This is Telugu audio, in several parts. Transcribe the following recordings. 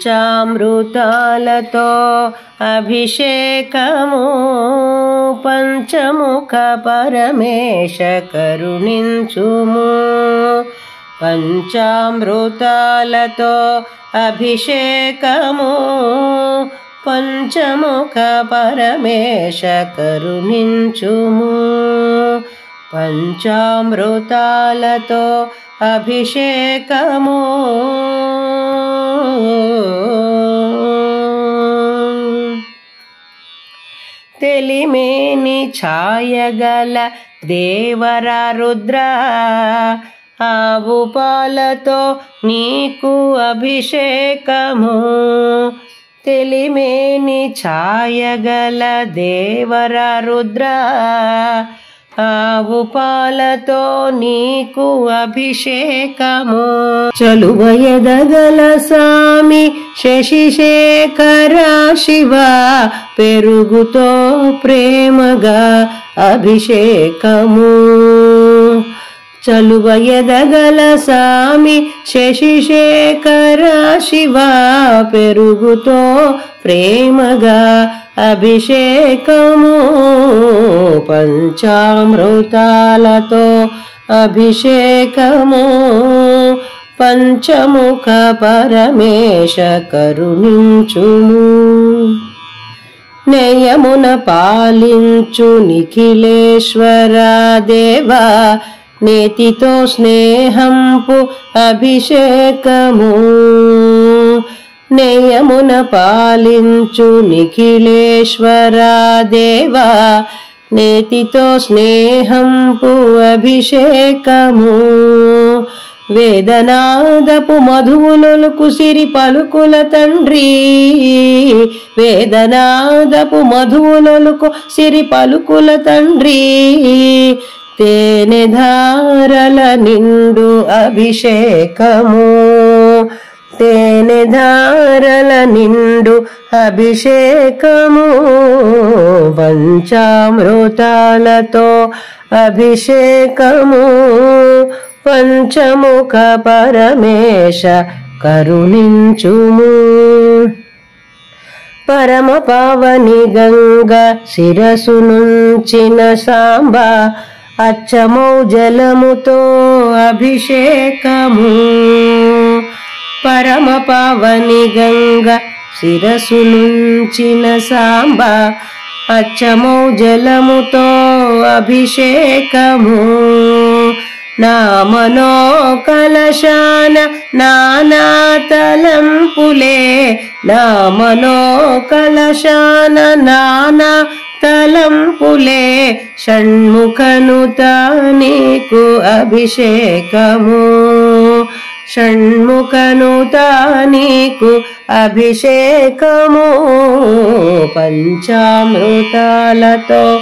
పంచామృతాలతో అభిషేకము పంచముఖ పరమేశ కరుణించుము. పంచామృతాలతో అభిషేకము పంచముఖ పరమేశ కరుణించుము. పంచామృతాలతో అభిషేకము తెలిమేని ఛాయగల దేవర రుద్ర ఆవు పాలతో నీకు అభిషేకము. తెలిమేని ఛాయగల దేవర రుద్ర ఆవు పాలతో నీకు అభిషేకము. చలువ ఎదగల సామి శశిశేఖర శివ పెరుగుతో ప్రేమగా అభిషేకము. చలువ ఎదగల సామి శశిశేఖర శివ పెరుగుతో ప్రేమగా అభిషేకము. పంచామృతాలతో అభిషేకము పంచముఖ పరమేశ కరుణించుము. నేయమున పాలించు నిఖిలేశ్వర దేవా నేతితో స్నేహంపు అభిషేకము. నేయమున పాలించు నిఖిలేశ్వర దేవా నేతితో స్నేహంపు అభిషేకము. వేదనాదపు మధువులకు సిరి పలుకుల తండ్రి వేదనాదపు మధువులకు సిరి పలుకుల తండ్రి తేనె ధారల నిండు అభిషేకము. తేనె ధారల నిండు అభిషేకము. పంచామృతాలతో అభిషేకము పంచముఖ పరమేశ కరుణించుము. పరమ పావని గంగ శిరసు నుంచిన సాంబ అచ్చమౌ జలముతో అభిషేకము. పరమ పావని గంగ శిరసు నుంచిన సాంబ అచ్చమౌ జలముతో అభిషేకము. నామనో కలశాన నానా తలంపులే నామనో కలశాన నానా తలంపులే షణ్ముఖనుత నీకు అభిషేకము. షణ్ముఖనుత నీకు అభిషేకము. పంచామృతాలతో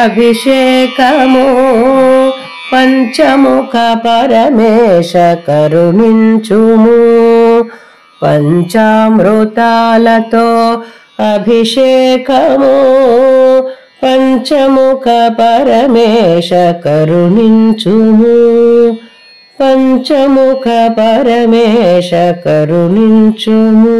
అభిషేకము పంచముఖ పరమేశ కరుణించుము. పంచామృతాలతో అభిషేకము పంచముఖ పరమేశ కరుణించుము. పంచముఖ పరమేశ కరుణించుము.